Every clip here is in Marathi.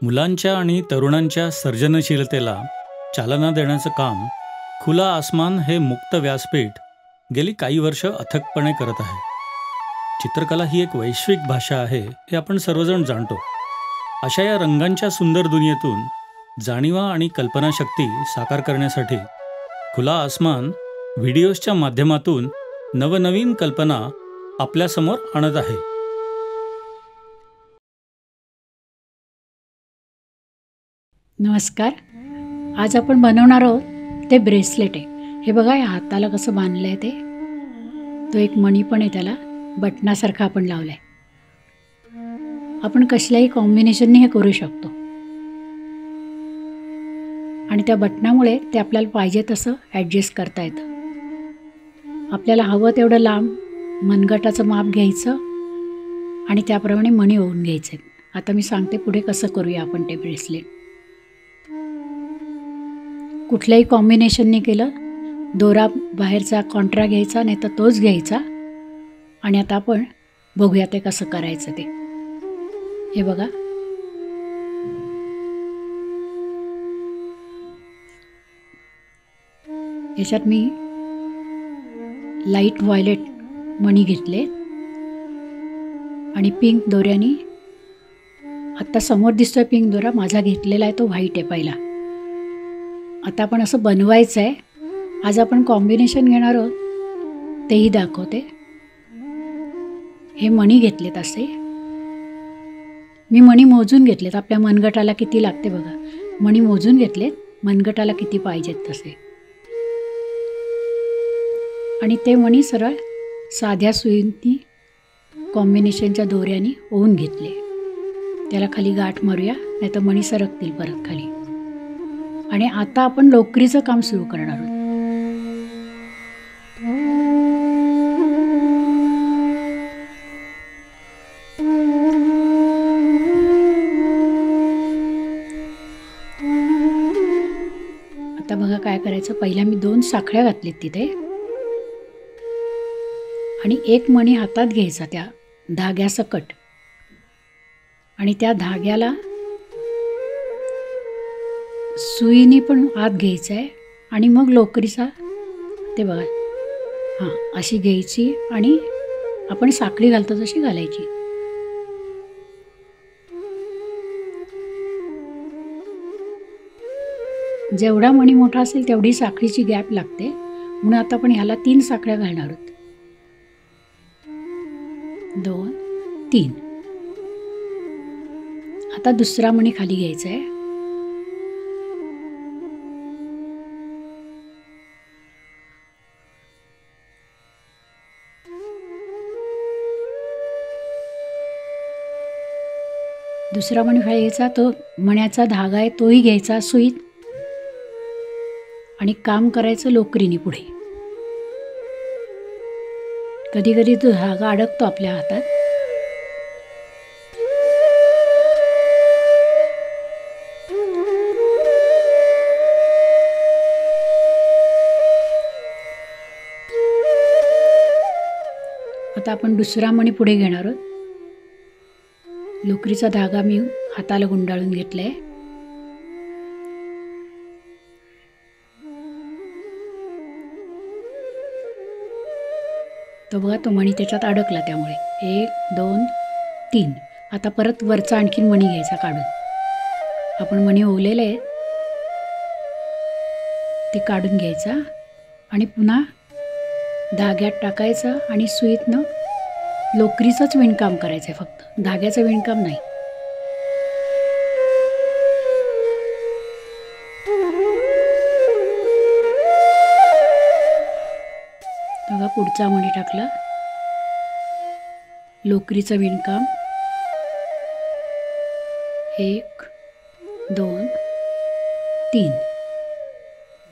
मुलांच्या आणि तरुणांच्या सर्जनशीलतेला चालना देण्याचं काम खुला आसमान हे मुक्त व्यासपीठ गेली काही वर्ष अथकपणे करत आहे. चित्रकला ही एक वैश्विक भाषा आहे हे आपण सर्वजण जाणतो. अशा या रंगांच्या सुंदर दुनियेतून जाणीवा आणि कल्पनाशक्ती साकार करण्यासाठी खुला आसमान व्हिडिओजच्या माध्यमातून नवनवीन कल्पना आपल्यासमोर आणत आहे. नमस्कार. आज आपण बनवणार आहोत ते ब्रेसलेट आहे. हे बघा, या हाताला कसं बांधलं आहे ते. तो एक मणी पण आहे, त्याला बटनासारखा आपण लावला आहे. आपण कसल्याही कॉम्बिनेशनने हे करू शकतो आणि त्या बटनामुळे ते आपल्याला पाहिजे तसं ॲडजस्ट करता येतं. आपल्याला हवं तेवढं लांब मनगटाचं माप घ्यायचं आणि त्याप्रमाणे मणी ओवून घ्यायचे. आता मी सांगते पुढे कसं करूया आपण ते ब्रेसलेट. कुठल्याही कॉम्बिनेशनने केलं, दोरा बाहेरचा कॉन्ट्रा घ्यायचा नाही तर तोच घ्यायचा. आणि आता आपण बघूया ते कसं करायचं ते. हे बघा, याच्यात मी लाईट व्हायलेट मणी घेतले आणि पिंक दोऱ्याने, आत्ता समोर दिसतोय पिंक दोरा, माझा घेतलेला आहे तो व्हाईट आहे पहिला. आता आपण असं बनवायचं आहे. आज आपण कॉम्बिनेशन घेणार आहोत, तेही दाखवते. हे मणी घेतलेत असे, मी मणी मोजून घेतलेत. आपल्या मनगटाला किती लागते बघा, मणी मोजून घेतलेत, मनगटाला किती पाहिजेत तसे. आणि ते मणी सरळ साध्या सुईंनी कॉम्बिनेशनच्या दोऱ्याने ओवून घेतले. त्याला खाली गाठ मारूया, नाही तर मणी सरकतील परत खाली. आणि आता आपण लोकरीचं काम सुरू करणार आहोत. आता बघा काय करायचं. पहिल्या मी 2 साखळ्या घातलीत तिथे आणि एक मणी हातात घ्यायचा त्या धाग्यासकट आणि त्या धाग्याला सुईने पण आत घ्यायचं आहे आणि मग लोकरीचा ते बघा, हां, अशी घ्यायची आणि आपण साखळी घालतो तशी घालायची. जेवढा मणी मोठा असेल तेवढी साखळीची गॅप लागते, म्हणून आता आपण ह्याला 3 साखळ्या घालणार आहोत. 2, 3. आता दुसरा मणी खाली घ्यायचा आहे. दुसरा मणी घ्यायचा, तो मण्याचा धागा आहे तोही घ्यायचा सुईत आणि काम करायचं लोकरीने पुढे. कधी कधी तो धागा अडकतो आपल्या हातात. आता आपण दुसरा मणी पुढे घेणार आहोत. लोकरीचा धागा मी हाताला गुंडाळून घेतलाय. तो बघा, तो मणी त्याच्यात अडकला, त्यामुळे 1, 2, 3. आता परत वरचा आणखीन मणी घ्यायचा काढून. आपण मणी ओवलेले आहेत ते काढून घ्यायचा आणि पुन्हा धाग्यात टाकायचं आणि सुईतनं लोकरीचंच विणकाम करायचं आहे, फक्त धाग्याचं विणकाम नाही. बघा, पुढचा मणी टाकला, लोकरीचं विणकाम 1, 2, 3.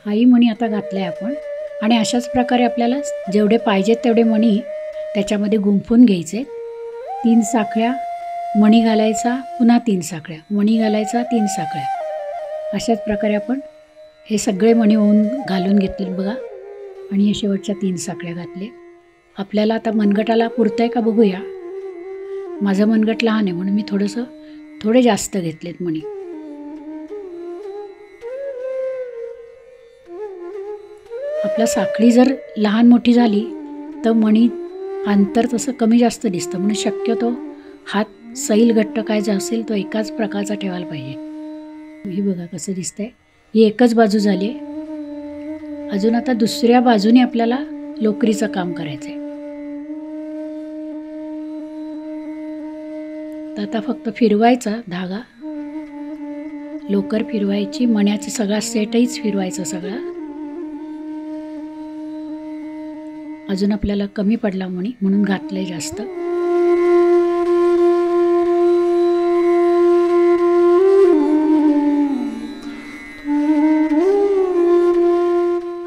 हाही मणी आता घातलाय आपण. आणि अशाच प्रकारे आपल्याला जेवढे पाहिजेत तेवढे मणी त्याच्यामध्ये गुंफून घ्यायचे. 3 साखळ्या, मणी घालायचा, पुन्हा 3 साखळ्या, मणी घालायचा, 3 साखळ्या. अशाच प्रकारे आपण हे सगळे मणी ओवून घालून घेतले बघा. आणि हे शेवटच्या 3 साखळ्या घातले. आपल्याला आता मनगटाला पुरतं आहे का बघूया. माझं मनगट लहान आहे म्हणून मी थोडे जास्त घेतलेत मणी. आपला साखळी जर लहान मोठी झाली तर मणी अंतर तसं कमी जास्त दिसतं, म्हणून शक्यतो हात सैल घट्ट काय जे असेल तो एकाच प्रकारचा ठेवायला पाहिजे. ही बघा कसं दिसतंय. ही एकच बाजू झाली आहे. अजून आता दुसऱ्या बाजूने आपल्याला लोकरीचं काम करायचं आहे. तर आता फक्त फिरवायचा धागा, लोकर फिरवायची, मण्याचा सगळा सेटच फिरवायचा सगळा. अजून आपल्याला कमी पडला मणी म्हणून घातलंय जास्त.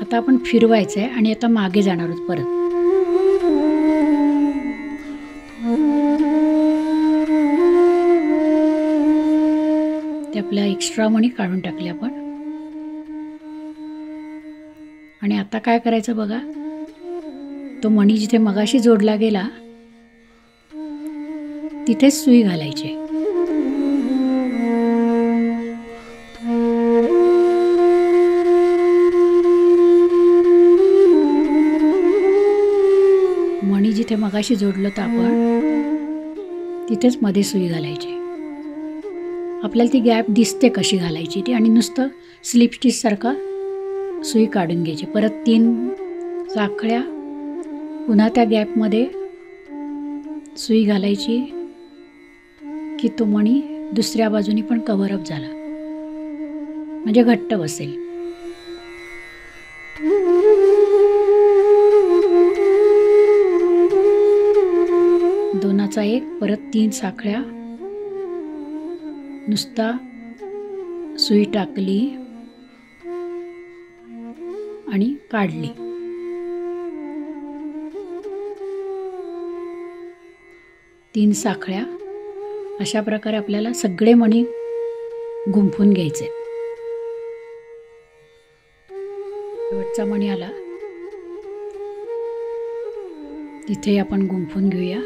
आता आपण फिरवायचं आहे आणि आता मागे जाणार आहोत परत. ते आपल्या एक्स्ट्रा मणी काढून टाकले आपण. आणि आता काय करायचं बघा, तो मणी जिथे मगाशी जोडला गेला तिथेच सुई घालायची. मणी जिथे मगाशी जोडलं तर आपण तिथेच मध्ये सुई घालायची. आपल्याला ती गॅप दिसते कशी घालायची ती, आणि नुसतं स्लिप स्टिच सारखा सुई काढून घ्यायची. परत 3 साखळ्या पुन्हा त्या गॅपमध्ये सुई घालायची की तो मणी दुसऱ्या बाजूनी पण कव्हरअप झाला म्हणजे घट्ट बसेल. दोनाचा एक, परत 3 साखळ्या, नुसता सुई टाकली आणि काढली. तीन साखळ्या. अशा प्रकारे आपल्याला सगळे मणी गुंफून घ्यायचे. शेवटचा मणी आला तिथे आपण गुंफून घेऊया.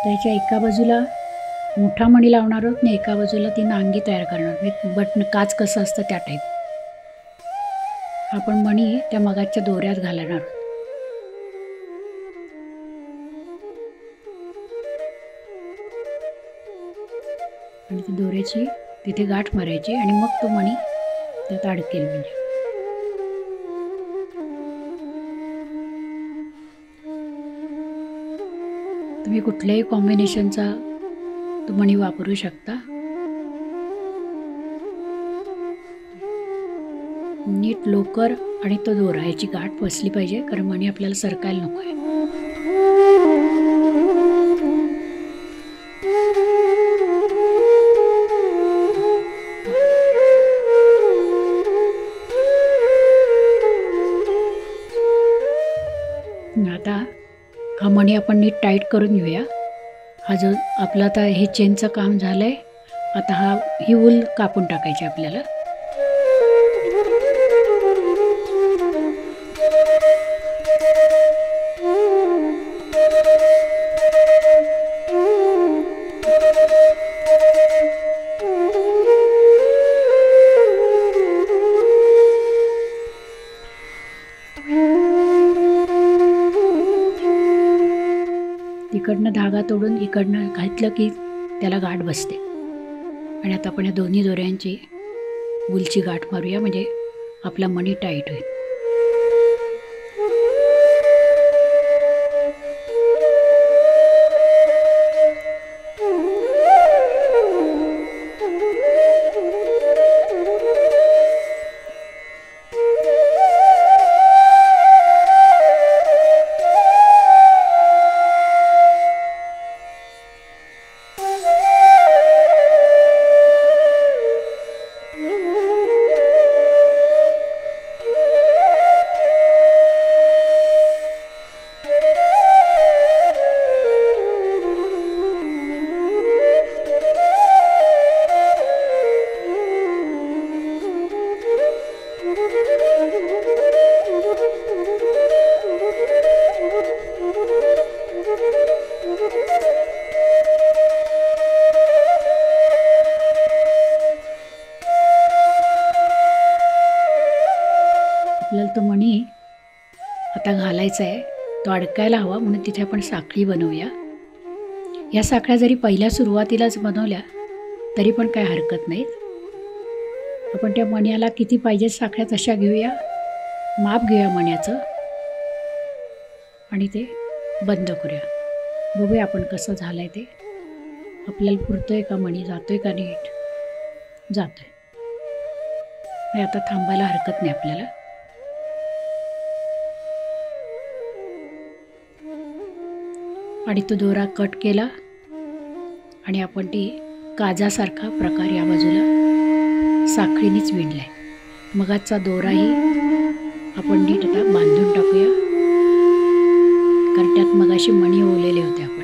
त्याच्या एका बाजूला मोठा मणी लावणार आहोत आणि एका बाजूला ती नांगी तयार करणार आहोत. बटन काच कसं असतं त्या टाईप. आपण मणी त्या मगाच्या दोऱ्यात घालणार आहोत. आणि ती दोऱ्याची तिथे गाठ मारायची आणि मग तो मणी त्यात अडकेल. म्हणजे तुम्ही कुठल्याही कॉम्बिनेशनचा तो मणी वापरू शकता. नीट लोकर आणि तो दोरा याची गाठ बसली पाहिजे, कारण मणी आपल्याला सरकायला नको आहे. आता हा मणी आपण नीट टाईट करून घेऊया. हा जो आपला आता हे चेनचं काम झालं आहे. आता ही वूल कापून टाकायची आपल्याला. धागा तोडून इकडनं घातलं की त्याला गाठ बसते. आणि आता आपण या दोन्ही दोऱ्यांची वूलची गाठ मारूया, म्हणजे आपला मणी टाईट होईल. आपल्याला तो मणी आता घालायचा आहे, तो अडकायला हवा, म्हणून तिथे आपण साखळी बनवूया. या साखळ्या जरी पहिल्या सुरुवातीलाच बनवल्या तरी पण काय हरकत नाहीत. आपण त्या मण्याला किती पाहिजे साखळ्या तशा घेऊया, माप घेऊया मण्याचं आणि ते बंद करूया. बघूया आपण कसं झालं आहे ते. आपल्याला पुरतोय का मणी, जातोय का नीट, जातोय. आणि आता थांबायला हरकत नाही आपल्याला. आणि तो दोरा कट केला आणि आपण ती काजासारखा प्रकार या बाजूला साखळीनेच विणलाय. मगाचा दोराही आपण नीट आता बांधून टाकूया, कारण त्यात मगाशी मणी ओवलेले होते आपण.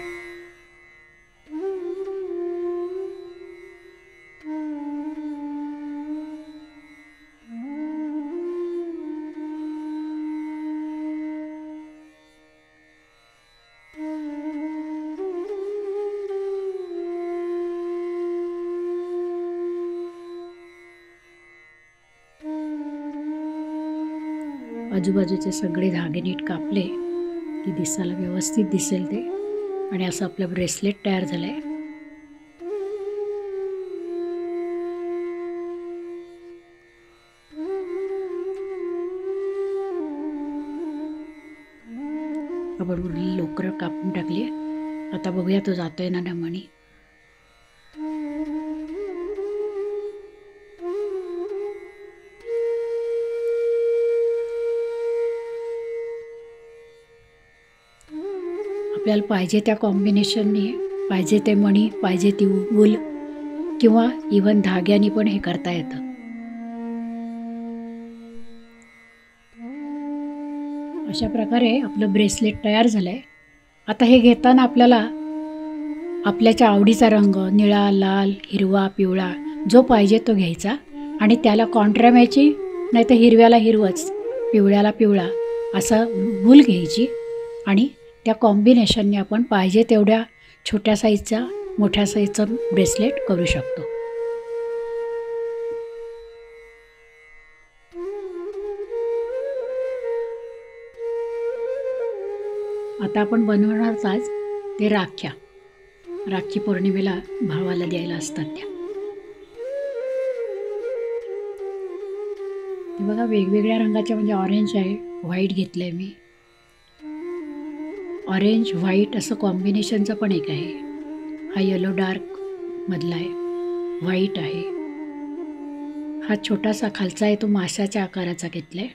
आजूबाजूचे सगळे धागे नीट कापले की दिसायला व्यवस्थित दिसेल ते. आणि असं आपलं ब्रेसलेट तयार झालं आहे. आपण उरलेली लोकर कापून टाकली. आता बघूया तो जातोय ना मणी. आपल्याला पाहिजे त्या कॉम्बिनेशनने पाहिजे ते मणी, पाहिजे ती वूल किंवा इव्हन धाग्याने पण हे करता येतं. अशा प्रकारे आपलं ब्रेसलेट तयार झालं आहे. आता हे घेताना आपल्याला आपल्याच्या आवडीचा रंग, निळा, लाल, हिरवा, पिवळा जो पाहिजे तो घ्यायचा आणि त्याला कॉन्ट्रामॅची, नाही तर हिरव्याला हिरवंच, पिवळ्याला पिवळा असा वूल घ्यायची आणि त्या कॉम्बिनेशनने आपण पाहिजे तेवढ्या छोट्या साईजचा, मोठ्या साईजचं ब्रेसलेट करू शकतो. आता आपण बनवणारच आज ते राख्या. राखी पौर्णिमेला भावाला द्यायला असतात त्या. हे बघा वेगवेगळ्या रंगाच्या, म्हणजे ऑरेंज आहे, व्हाईट घेतलं आहे मी. ऑरेंज व्हाईट असं कॉम्बिनेशनचं पण एक आहे. हा येलो डार्क मधला आहे, व्हाईट आहे. हा छोटासा खालचा आहे तो माशाच्या आकाराचा घेतला आहे.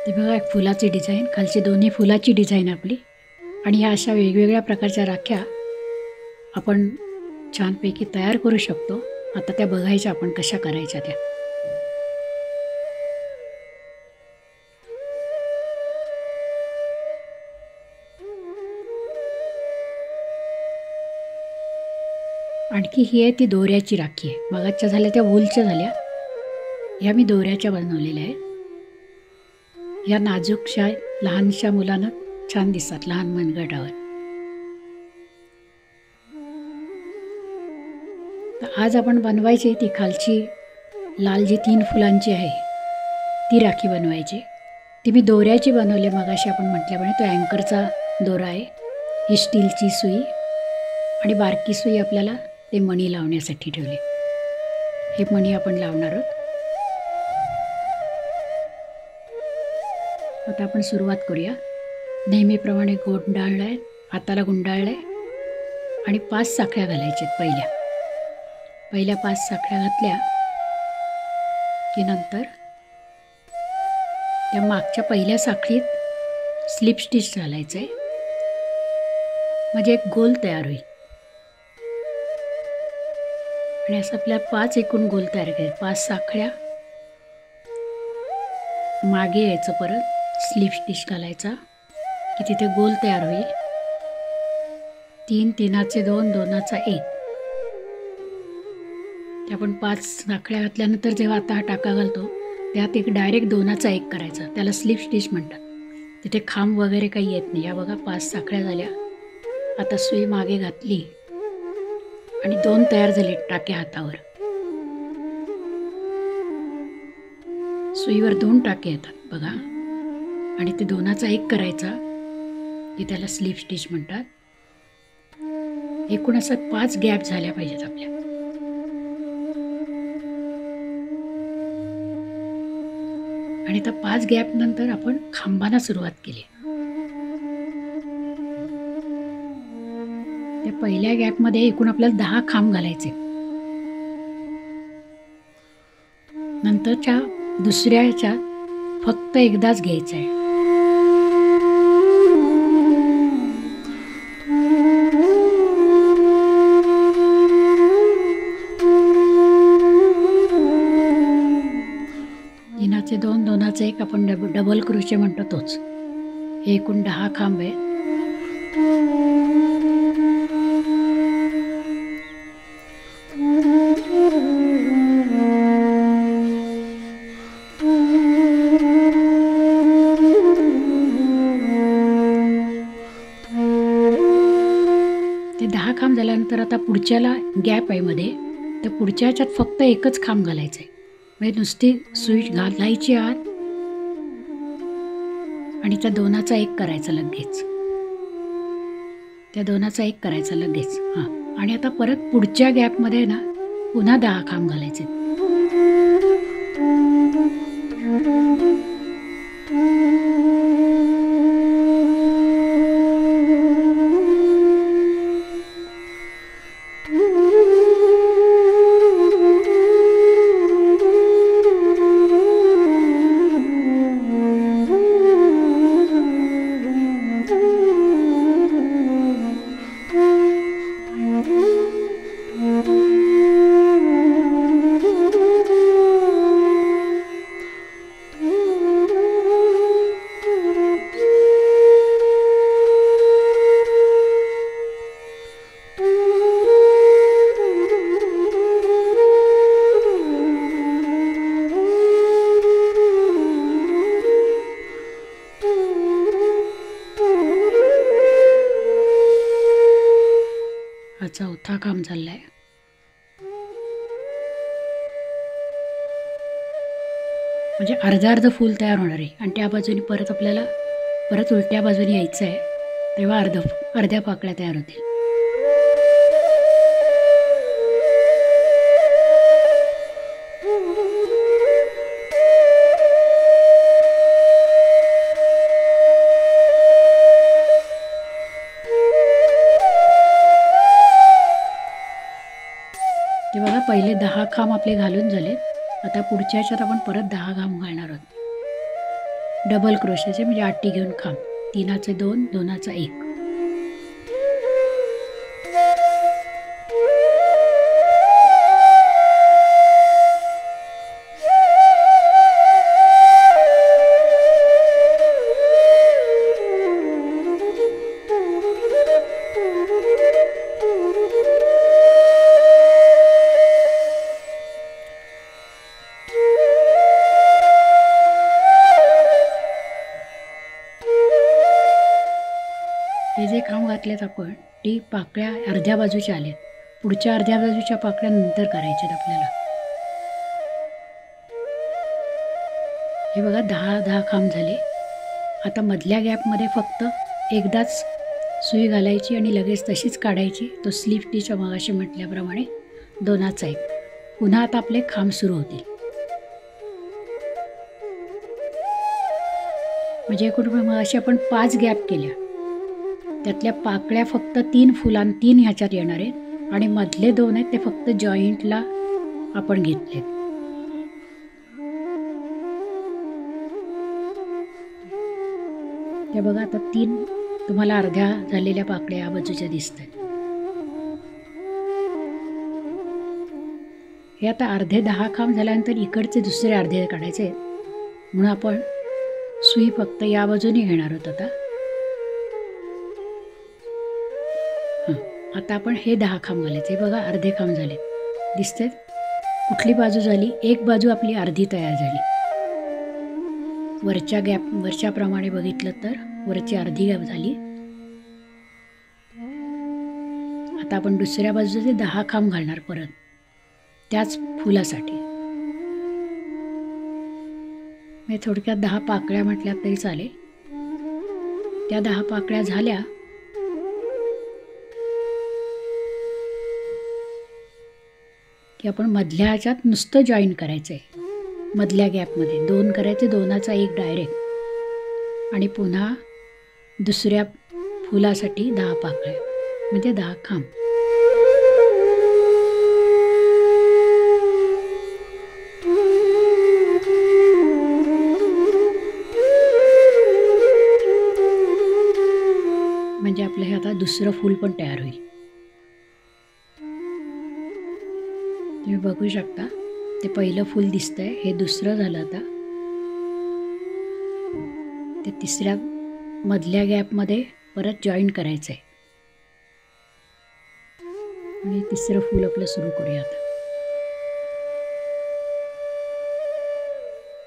ते बघा एक फुलाची डिझाईन, खालची दोन्ही फुलाची डिझाईन आपली. आणि ह्या अशा वेगवेगळ्या प्रकारच्या राख्या आपण छानपैकी तयार करू शकतो. आता त्या बघायच्या आपण कशा करायच्या त्या. आणखी ही आहे ती दोऱ्याची राखी आहे. मगाच्या झाल्या त्या वूलच्या झाल्या, ह्या मी दोऱ्याच्या बनवलेल्या आहेत. ह्या नाजूकशा लहानशा मुलांना छान दिसतात, लहान मनगटावर. तर आज आपण बनवायची ती खालची लाल जी 3 फुलांची आहे ती राखी बनवायची. ती मी दोऱ्याची बनवली मगाशी आपण म्हटल्याप्रमाणे. तो अँकरचा दोरा आहे. ही स्टीलची सुई आणि बारकी सुई आपल्याला ते मणी लावण्यासाठी ठेवली. हे मणी आपण लावणार आहोत. आता आपण सुरुवात करूया. नेहमीप्रमाणे गुंडाळलं आहे, हाताला गुंडाळलं आहे आणि 5 साखळ्या घालायच्यात. पहिल्या 5 साखळ्या घातल्या की नंतर त्या मागच्या पहिल्या साखळीत स्लिप स्टिच घालायचं आहे, म्हणजे एक गोल तयार होईल. आणि असं आपल्याला 5 एकूण गोल तयार करायचे. 5 साखळ्या, मागे यायचं, परत स्लिप स्टिच घालायचा की तिथे गोल तयार होईल. 3, 3चे 2, 2चा 1. ते आपण 5 साखळ्या घातल्यानंतर जेव्हा आता हा टाका घालतो त्यात एक डायरेक्ट 2चा 1 करायचा. त्याला स्लिप स्टिच म्हणतात. तिथे खांब वगैरे काही येत नाही. या बघा 5 साखळ्या झाल्या. आता सुई मागे घातली आणि 2 तयार झाले टाके हातावर. सुईवर 2 टाके येतात बघा, आणि ते 2चा 1 करायचा की त्याला स्लिप स्टिच म्हणतात. एकूण असं 5 गॅप झाल्या पाहिजेत आपल्या. आणि त्या 5 गॅप नंतर आपण खांबाला सुरुवात केली. त्या पहिल्या गॅपमध्ये एकूण आपल्याला 10 खांब घालायचे. नंतरच्या दुसऱ्या ह्याच्यात फक्त एकदाच घ्यायचं आहे. तीनाचे 2, 2चा 1 आपण डबल क्रोशे म्हणतो तोच. हे एकूण 10 खांब आहेत. ते 10 खांब झाल्यानंतर आता पुढच्याला गॅप आहे मध्ये, तर पुढच्या ह्याच्यात फक्त एकच खांब घालायचं आहे. म्हणजे नुसती सुई घालायची आत आणि त्या 2चा 1 करायचा लगेच. त्या 2चा 1 करायचा लगेच. हां, आणि आता परत पुढच्या गॅपमध्ये ना पुन्हा 10 खांब घालायचे. हा 4था खांब झालाय. म्हणजे अर्ध फूल तयार होणार आहे. आणि त्या बाजूने परत आपल्याला परत उलट्या बाजूने यायचं आहे, तेव्हा अर्ध्या पाकळ्या तयार होतील. ते बघा, पहिले 10 खांब आपले घालून झाले. आता पुढच्या ह्याच्यात आपण परत 10 खांब घालणार आहोत. डबल क्रोशेचे, म्हणजे आटी घेऊन खांब. 3चे 2, 2चा 1. हे जे खांब घातलेत आपण, ती पाकळ्या अर्ध्या बाजूच्या आल्यात. पुढच्या अर्ध्या बाजूच्या पाकळ्या नंतर करायच्यात आपल्याला. हे बघा 10 खांब झाले. आता मधल्या गॅपमध्ये फक्त एकदाच सुई घालायची आणि लगेच तशीच काढायची. तो स्लीप स्टिच मगाशी म्हटल्याप्रमाणे दोनाचा एक. पुन्हा आता आपले खांब सुरू होतील. म्हणजे एकूण मगाशी आपण 5 गॅप केल्या, त्यातल्या पाकळ्या फक्त 3 ह्याच्यात येणार आहेत आणि मधले 2 आहेत ते फक्त जॉईंटला आपण घेतलेत. ते बघा आता 3 तुम्हाला अर्ध्या झालेल्या पाकळ्या या बाजूच्या दिसतात. हे आता अर्धे 10 खांब झाल्यानंतर इकडचे दुसरे अर्धे काढायचे आहेत. म्हणून आपण सुई फक्त या बाजूने घेणार आहोत. आता आपण हे 10 खांब घालायचे. बघा अर्धे खांब झाले दिसतात. कुठली बाजू झाली? एक बाजू आपली अर्धी तयार झाली. वरच्याप्रमाणे बघितलं तर वरची अर्धी गॅप झाली. आता आपण दुसऱ्या बाजूचे 10 खांब घालणार परत त्याच फुलासाठी. मी थोडक्यात 10 पाकळ्या म्हटल्या तरी चालेल. त्या 10 पाकळ्या झाल्या की आपण मधल्या ह्याच्यात नुसतं जॉईन करायचं आहे. मधल्या गॅपमध्ये 2 करायचे, 2चा 1 डायरेक्ट आणि पुन्हा दुसऱ्या फुलासाठी 10 पाकळ्या म्हणजे 10 खांब. म्हणजे आपलं हे आता दुसरं फूल पण तयार होईल. तुम्ही बघू शकता ते पहिलं फूल दिसतंय, हे दुसरं झालं. आता ते तिसऱ्या मधल्या गॅपमध्ये परत जॉईन करायचं आहे आणि तिसरं फूल आपलं सुरू करूया. आता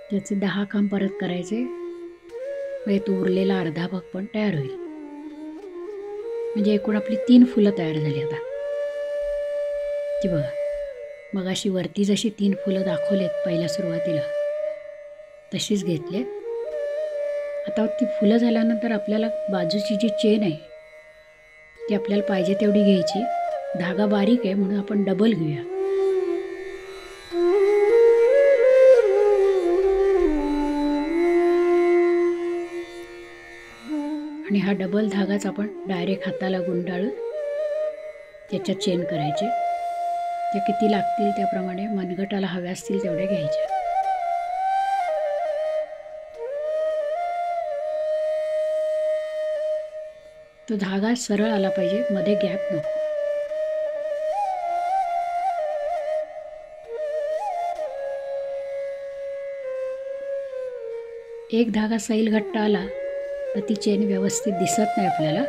त्याचे 10 खांब परत करायचे म्हणजे तो उरलेला अर्धा भाग पण तयार होईल. म्हणजे एकूण आपली 3 फुलं तयार झाली. आता ती बघा मग अशी वरती जशी 3 फुलं दाखवलेत पहिल्या सुरुवातीला तशीच घेतलेत. आता ती फुलं झाल्यानंतर आपल्याला बाजूची जी चेन आहे ती आपल्याला पाहिजे तेवढी घ्यायची. धागा बारीक आहे म्हणून आपण डबल घेऊया. आणि हा डबल धागाच आपण डायरेक्ट हाताला गुंडाळून त्याच्यात चेन करायचे. त्या किती लागतील त्याप्रमाणे मनगटाला हव्या असतील तेवढ्या घ्यायच्या. तो धागा सरळ आला पाहिजे, मध्ये गॅप नको. एक धागा सैल घट्ट आला तर ती चेन व्यवस्थित दिसत नाही आपल्याला.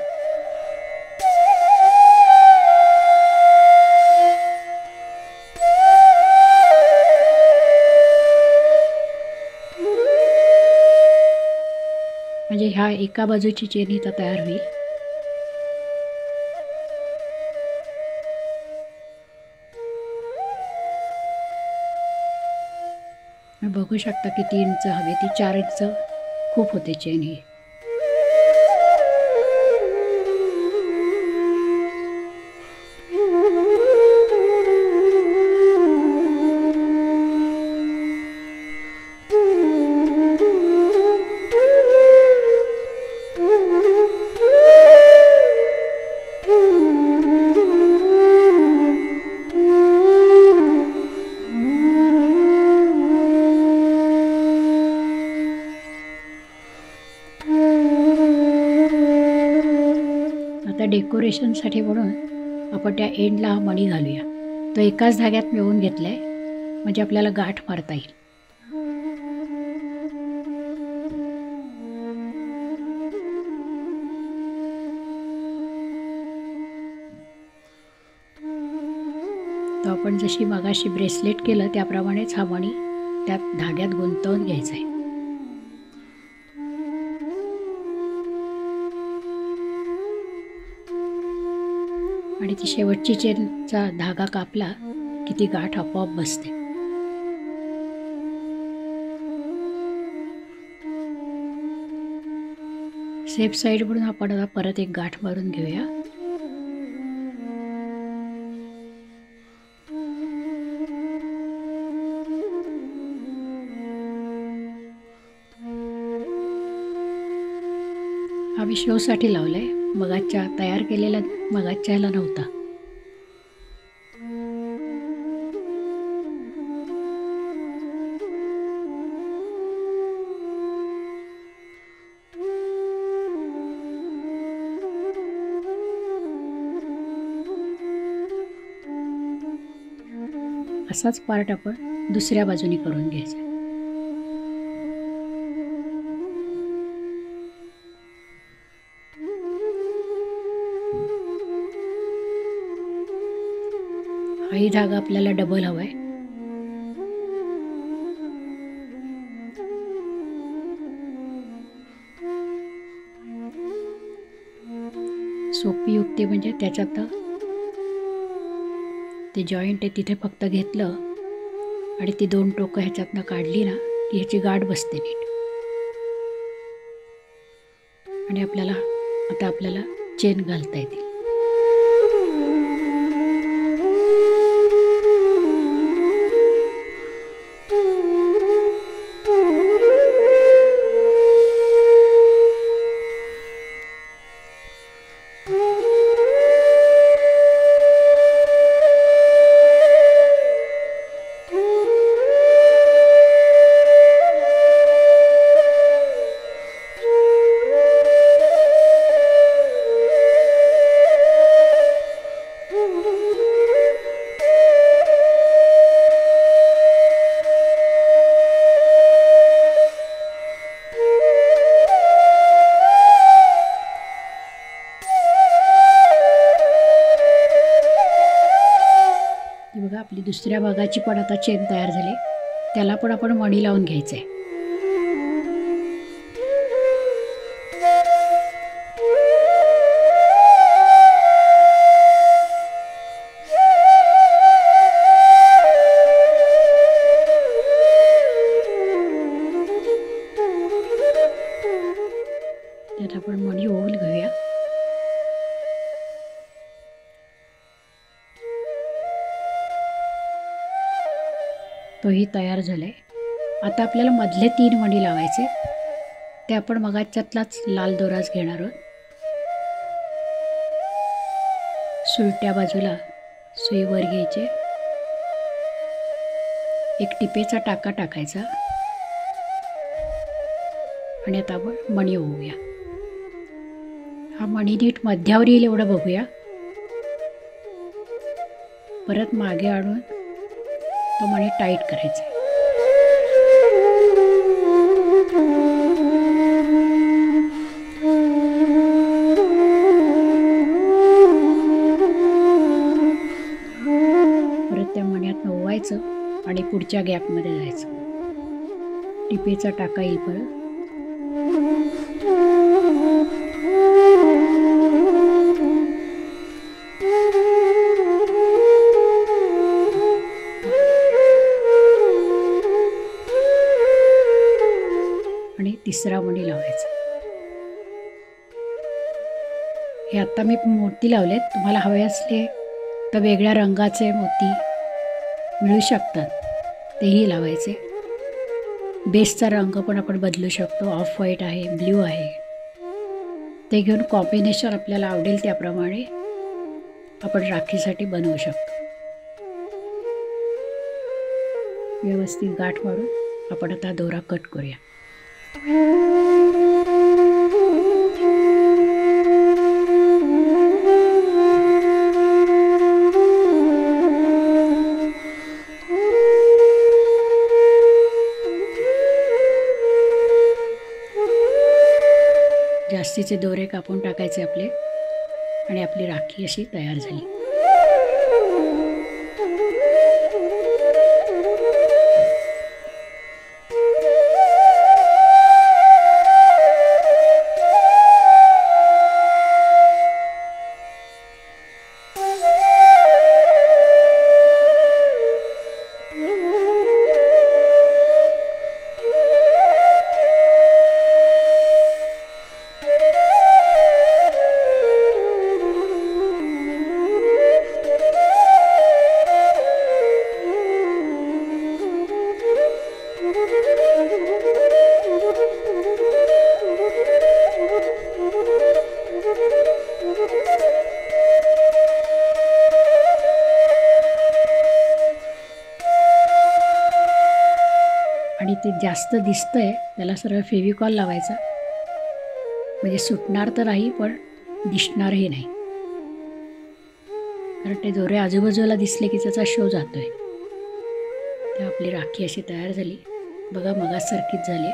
म्हणजे ह्या एका बाजूची चेन इथं तयार होईल. बघू शकता किती इंच हवे, ती 4 इंच खूप होते चेन ही. डेकोरेशनसाठी म्हणून आपण त्या एंडला हा मणी घालूया. तो एकाच धाग्यात मिळवून घेतला आहे म्हणजे आपल्याला गाठ मारता येईल. तो आपण जशी मगाशी ब्रेसलेट केलं त्याप्रमाणेच हा मणी त्या धाग्यात गुंतवून घ्यायचा आहे. आणि ती शेवटची चेनचा धागा कापला की ती गाठ आपोआप बसते. सेफ साईड म्हणून आपण आता परत एक गाठ मारून घेऊया. आम्ही शोसाठी लावलाय, मगाच्या तयार केलेला मगाच्या ह्याला नव्हता. असाच पार्ट आपण दुसऱ्या बाजूने करून घ्यायचा. हाही धागा आपल्याला डबल हवाय. सोपी युक्ती म्हणजे त्याच्यात ते जॉईंट आहे तिथे फक्त घेतलं आणि ती 2 टोकं ह्याच्यातनं काढली ना की ह्याची गाठ बसते नीट. आणि आपल्याला चेन घालता येते. बघा आपली दुसऱ्या भागाची पण आता चेन तयार झाली. त्याला पण आपण मणी लावून घ्यायचं आहे. त्यात आपण मणी ओवून घेऊया. तोही तयार झालाय. आता आपल्याला मधले 3 मणी लावायचे. ते आपण मगाच्यातलाच लाल दोराच घेणार आहोत. सुलट्या बाजूला सुई वर घ्यायचे. एक टिपेचा टाका टाकायचा आणि आता आपण मणी ओवूया. हा मणी नीट मध्यावर येईल एवढं बघूया. परत मागे आणून तो मणी टाईट करायचा. परत त्या मण्यात ओवायचं आणि पुढच्या गॅपमध्ये जायचं. टिपेचा टाका येईल परत. आणि तिसरा मणी लावायचा. हे आता मी मोती लावलेत. तुम्हाला हवे असले तर वेगळ्या रंगाचे मोती मिळू शकतात, तेही लावायचे. बेसचा रंग पण आपण बदलू शकतो. ऑफ व्हाईट आहे, ब्ल्यू आहे, ते घेऊन कॉम्बिनेशन आपल्याला आवडेल त्याप्रमाणे आपण राखीसाठी बनवू शकतो. व्यवस्थित गाठ मारून आपण आता दोरा कट करूया. जास्तीचे दोरे कापून टाकायचे आपले आणि आपली राखी अशी तयार झाली. ते जास्त दिसतंय त्याला सरळ फेविकॉल लावायचा, म्हणजे सुटणार तर नाही पण दिसणारही नाही. कारण ते दोरे आजूबाजूला दिसले की त्याचा शो जातोय. तर आपली राखी अशी तयार झाली बघा, मगासारखीच झाली.